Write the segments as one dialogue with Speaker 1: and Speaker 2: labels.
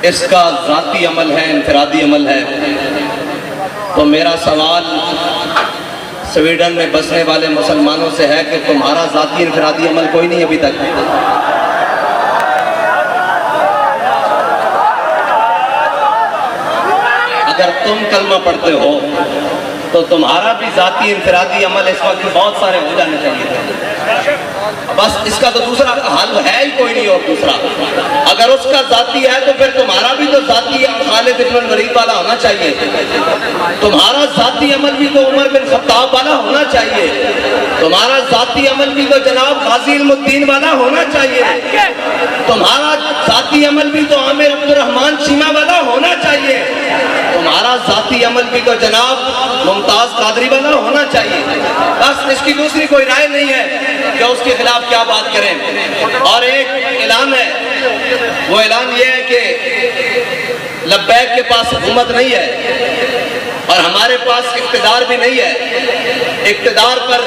Speaker 1: اس کا ذاتی عمل ہے، انفرادی عمل ہے۔ تو میرا سوال سویڈن میں بسنے والے مسلمانوں سے ہے کہ تمہارا ذاتی انفرادی عمل کوئی نہیں ابھی تک؟ اگر تم کلمہ پڑھتے ہو تو تمہارا بھی ذاتی انفرادی عمل اس وقت بہت سارے ہو جانے چاہیے۔ بس اس کا تو دوسرا حل ہے ہی کوئی نہیں اور دوسرا۔ اگر اس کا ذاتی ہے تو پھر تمہارا بھی تو ذاتی خالد بن الولید والا ہونا چاہیے، تمہارا ذاتی عمل بھی تو عمر بن خطاب والا ہونا چاہیے، تمہارا ذاتی عمل بھی تو جناب غازی علم الدین والا ہونا چاہیے، تمہارا ذاتی عمل بھی تو عامر عبد الرحمن چیمہ والا ہونا چاہیے، تمہارا ذاتی عمل بھی تو جناب ممتاز قادری والا ہونا چاہیے۔ بس اس کی دوسری کوئی رائے نہیں ہے کہ اس کے خلاف کیا بات کریں۔ اور ایک اعلان ہے، وہ اعلان یہ ہے کہ لبیک کے پاس حکومت نہیں ہے اور ہمارے پاس اقتدار بھی نہیں ہے۔ اقتدار پر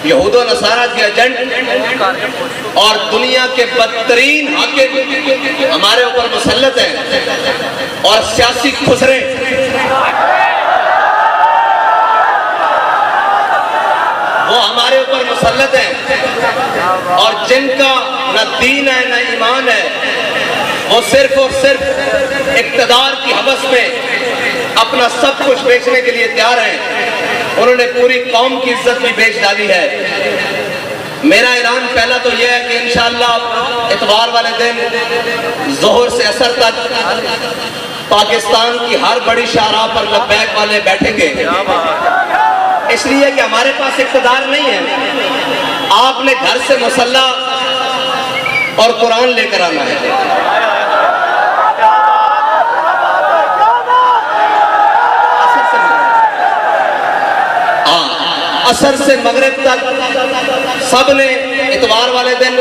Speaker 1: یہود و نصارہ کے ایجنٹ اور دنیا کے بدترین حاکم ہمارے اوپر مسلط ہیں اور سیاسی خسرے وہ ہمارے اوپر مسلط ہیں، اور جن کا نہ دین ہے نہ ایمان ہے، وہ صرف اور صرف اقتدار کی ہوس میں اپنا سب کچھ بیچنے کے لیے تیار ہیں۔ انہوں نے پوری قوم کی عزت بھی بیچ ڈالی ہے۔ میرا اعلان پہلا تو یہ ہے کہ انشاءاللہ اتوار والے دن ظہر سے عصر تک پاکستان کی ہر بڑی شاہراہ پر لبیک والے بیٹھیں گے، اس لیے کہ ہمارے پاس اقتدار نہیں ہے۔ آپ نے گھر سے مسلح اور قرآن لے کر آنا ہے۔ عصر سے مغرب تک سب نے اتوار والے دن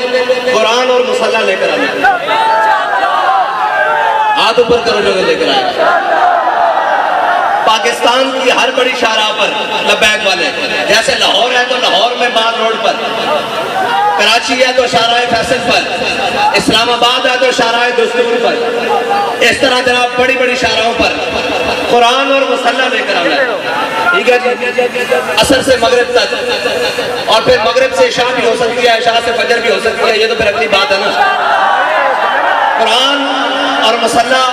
Speaker 1: قرآن اور مسلح لے کر آنا ہے۔ ہاتھ اوپر کرو جو لے کر آئے۔ پاکستان کی ہر بڑی شاہراہ پر لبیک والے، جیسے لاہور ہے تو لاہور میں بار روڈ پر، کراچی ہے تو شاہراہ فیصل پر، اسلام آباد ہے تو شاہراہ دستور پر، اس طرح جناب بڑی بڑی شاہراہوں پر قرآن اور مسلح لے کر آنا ہے۔ ٹھیک ہے جی، عصر سے مغرب تک، اور پھر مغرب سے عشاء بھی ہو سکتی ہے، عشاء سے فجر بھی ہو سکتی ہے، یہ تو پھر اگلی بات ہے نا۔ قرآن اور مسلح،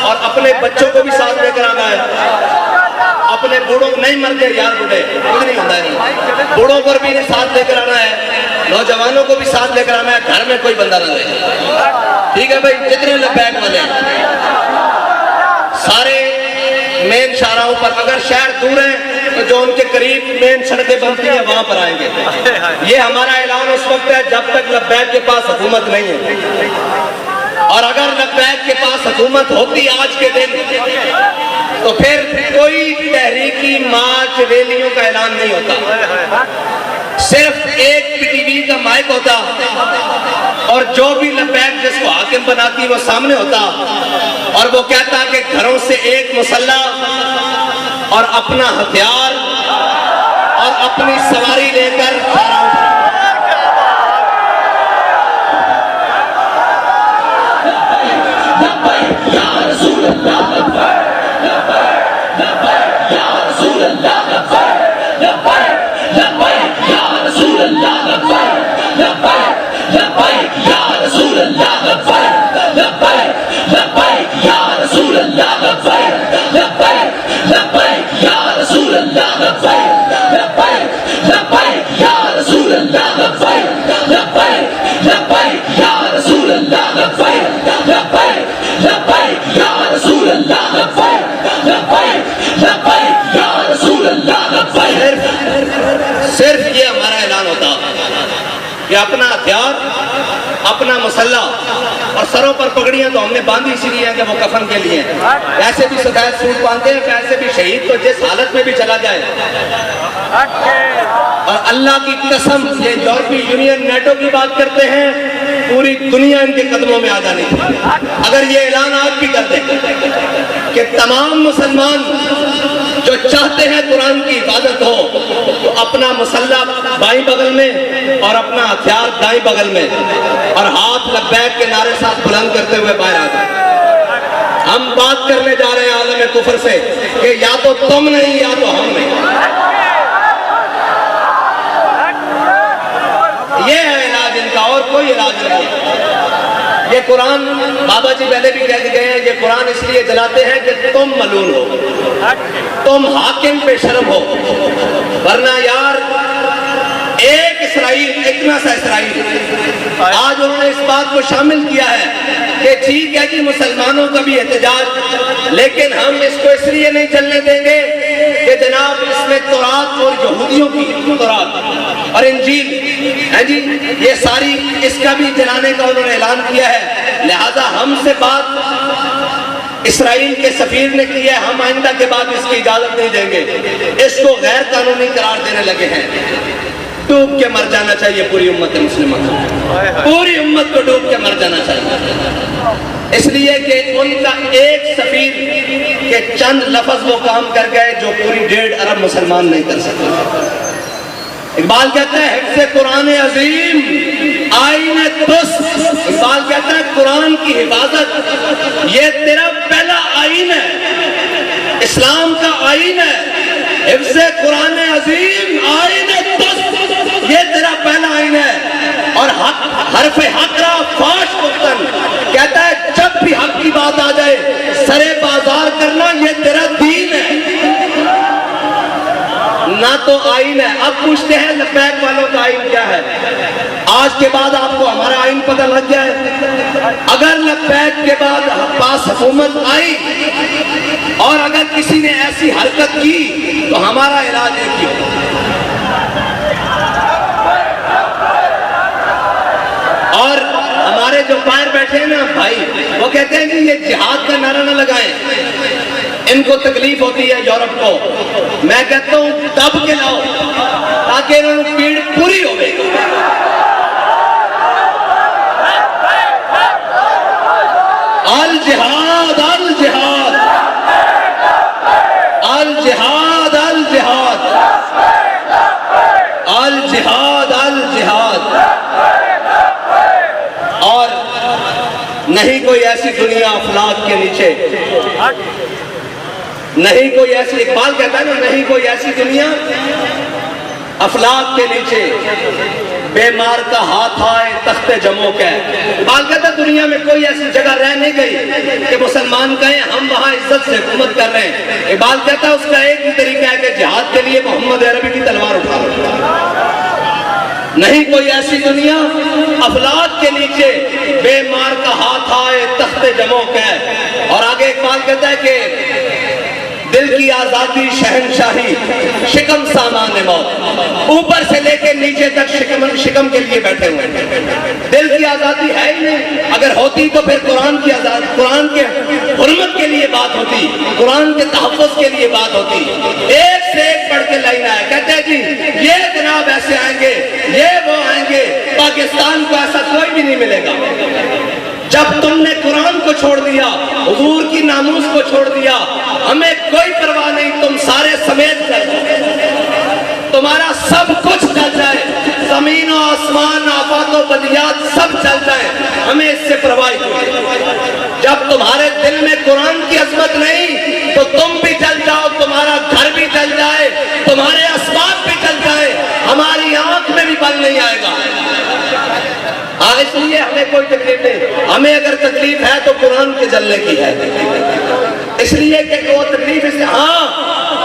Speaker 1: اور اپنے بچوں کو بھی ساتھ لے کر آنا ہے۔ اپنے بوڑھوں کو نہیں مرتے یار، بوڑھے کچھ نہیں ہوتا ہے، بوڑھوں پر بھی ساتھ لے کر آنا ہے، نوجوانوں کو بھی ساتھ لے کر آنا ہے، گھر میں کوئی بندہ نہ رہے۔ ٹھیک ہے بھائی، جتنے لبیک والے سارے مین شاہراہوں پر، اگر شہر دور ہیں تو جو ان کے قریب مین سڑکیں بنتی ہیں وہاں پر آئیں گے۔ یہ ہمارا اعلان اس وقت ہے جب تک لبیک کے پاس حکومت نہیں ہے، اور اگر لبیک کے پاس حکومت ہوتی آج کے دن تو پھر کوئی تحریکی مارچ ریلیوں کا اعلان نہیں ہوتا، صرف ایک پی ٹی وی کا مائک ہوتا، اور جو بھی لبیک جس کو حاکم بناتی وہ سامنے ہوتا، اور وہ کہتا کہ گھروں سے ایک مسلح اور اپنا ہتھیار اور اپنی سواری لے کر صرف یہ ہمارا اعلان ہوتا کہ اپنا ہتھیار، اپنا مسلح، اور سروں پر پگڑیاں تو ہم نے باندھی اسی لیے ہیں کہ وہ کفن کے لیے ہیں۔ ایسے بھی سفید سوٹ باندھتے ہیں، ایسے بھی شہید تو جس حالت میں بھی چلا جائے۔ اور اللہ کی قسم، یہ یورپی یونین نیٹو کی بات کرتے ہیں، پوری دنیا ان کے قدموں میں آ جانی تھی۔ اگر یہ اعلان آپ بھی کر دیں کہ تمام مسلمان جو چاہتے ہیں قرآن کی حفاظت ہو تو اپنا مسلح بائیں بغل میں اور اپنا ہتھیار دائیں بغل میں، اور ہاتھ لبیک کے نعرے ساتھ بلند کرتے ہوئے باہر آ جائیں۔ ہم بات کرنے جا رہے ہیں عالم کفر سے کہ یا تو تم نہیں یا تو ہم نہیں. یہ ہے علاج ان کا، اور کوئی علاج نہیں. یہ قرآن بابا جی پہلے بھی کہہ گئے ہیں، یہ قرآن اس لیے جلاتے ہیں کہ تم ملون ہو، تم حاکم پہ شرم ہو. ورنہ یار ایک اسرائیل، اتنا سا اسرائیل آج انہوں نے اس بات کو شامل کیا ہے کہ ٹھیک ہے جی مسلمانوں کا بھی احتجاج، لیکن ہم اس کو اس لیے نہیں چلنے دیں گے کہ جناب اس میں تورات اور یہودیوں کی تورات اور انجیل ہے جی، یہ ساری اس کا بھی جلانے کا انہوں نے اعلان کیا ہے. لہذا ہم سے بات اسرائیل کے سفیر نے کی ہے، ہم آئندہ کے بعد اس کی اجازت نہیں دیں گے. اس کو غیر قانونی قرار دینے لگے ہیں. ڈوب کے مر جانا چاہیے پوری امت مسلمہ کو، پوری امت کو ڈوب کے مر جانا چاہیے، اس لیے کہ ان کا ایک سفیر کے چند لفظ وہ کام کر گئے جو پوری 1.5 ارب مسلمان نہیں کر سکتے. اقبال کہتا ہے حفظ قرآن عظیم آئین دست. اقبال کہتا ہے قرآن کی حفاظت یہ تیرا پہلا آئین ہے، اسلام کا آئین ہے. حفظ قرآن عظیم آئین دست یہ تیرا پہلا آئین ہے. اور حرف حق را فاش گفتن کہتا ہے جب بھی حق کی بات آ جائے سرے بازار کرنا یہ تیرا دین ہے، نہ تو آئین ہے. اب پوچھتے ہیں لبیک والوں کا آئین کیا ہے؟ آج کے بعد آپ کو ہمارا آئین پتہ لگ جائے. اگر لبیک کے بعد پاس حکومت آئی اور اگر کسی نے ایسی حرکت کی تو ہمارا علاج ایک ہی ہو. اور ہمارے جو باہر بیٹھے ہیں نا بھائی، وہ کہتے ہیں کہ یہ جہاد کا نعرہ نہ لگائیں، ان کو تکلیف ہوتی ہے یورپ کو. میں کہتا ہوں دب کے لاؤ تاکہ انہوں نے پیڑ پوری ہو گئی. الجہاد الجہاد الجہاد الجہاد الجہاد الجہاد. اور نہیں کوئی ایسی دنیا افلاک کے نیچے، نہیں کوئی ایسی، اقبال کہتا ہے نا نہیں کوئی ایسی دنیا افلاک کے نیچے بیمار کا ہاتھ آئے تخت جموں کے. اقبال کہتا ہے دنیا میں کوئی ایسی جگہ رہ نہیں گئی کہ مسلمان کہیں ہم وہاں عزت سے حکومت کر رہے ہیں. اقبال کہتا ہے اس کا ایک ہی طریقہ ہے کہ جہاد کے لیے محمد عربی کی تلوار اٹھا. نہیں کوئی ایسی دنیا افلاک کے نیچے بیمار کا ہاتھ آئے تخت جموں کے. اور آگے اقبال کہتا ہے کہ دل کی آزادی شہنشاہی شکم سامان موت. اوپر سے لے کے نیچے تک شکم کے لیے بیٹھے ہوئے ہیں. دل کی آزادی ہے ہی نہیں. اگر ہوتی تو پھر قرآن کی آزادی، قرآن کے حرمت کے لیے بات ہوتی، قرآن کے تحفظ کے لیے بات ہوتی. ایک سے ایک پڑھ کے لائن آئے، کہتے ہیں جی یہ جناب ایسے آئیں گے، یہ وہ آئیں گے. پاکستان کو ایسا کوئی بھی نہیں ملے گا. جب تم نے قرآن کو چھوڑ دیا، حضور کی ناموس کو چھوڑ دیا، ہمیں کوئی پرواہ نہیں، تم سارے سمیت چل جائے، تمہارا سب کچھ چل جائے، زمین و آسمان آفات و بدیات سب چل جائے، ہمیں اس سے پرواہ نہیں. جب تمہارے دل میں قرآن کی عظمت نہیں تو تم بھی چل جاؤ، تمہارا گھر بھی چل جائے، تمہارے اسباب بھی چل جائے، ہماری آنکھ میں بھی بل نہیں آئے گا. ہاں اس لیے ہمیں کوئی تکلیف نہیں. ہمیں اگر تکلیف ہے تو قرآن کے جلنے کی ہے، اس لیے کہ وہ تکلیف اس. ہاں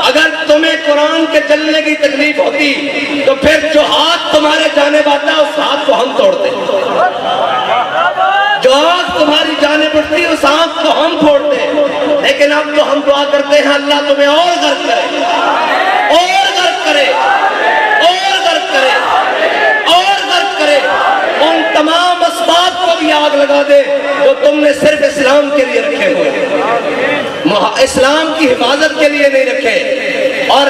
Speaker 1: اگر تمہیں قرآن کے جلنے کی تکلیف ہوتی تو پھر جو ہاتھ تمہارے جانے باتا اس ہاتھ کو ہم توڑتے. جو آنکھ تمہاری جانے پڑتی اس آنکھ کو ہم پھوڑتے. لیکن اب تو ہم دعا کرتے ہیں اللہ تمہیں اور غرق کرے، اور غرق کرے، اور غرق کرے، اور غرق کرے. ان تمام اسباب کو بھی آگ لگا دے جو تم نے صرف اسلام کے لیے رکھے ہوئے، اسلام کی حفاظت کے لیے نہیں رکھے. اور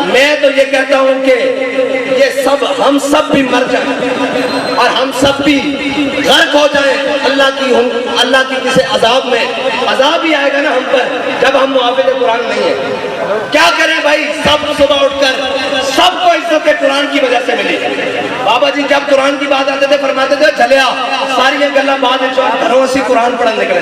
Speaker 1: میں تو یہ کہتا ہوں کہ یہ سب ہم سب بھی مر جائیں اور ہم سب بھی غرق ہو جائیں اللہ کی کسی عذاب میں. عذاب ہی آئے گا نا ہم پر جب ہم محافظ قرآن نہیں ہیں. کیا کریں بھائی؟ سب صبح اٹھ کر سب کو عزت قرآن کی وجہ سے ملی. بابا جی جب قرآن کی بات آتے تھے فرماتے تھے چلیا ساری گلا بعد گھروں سے قرآن پڑھنے نکلے.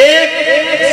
Speaker 1: 1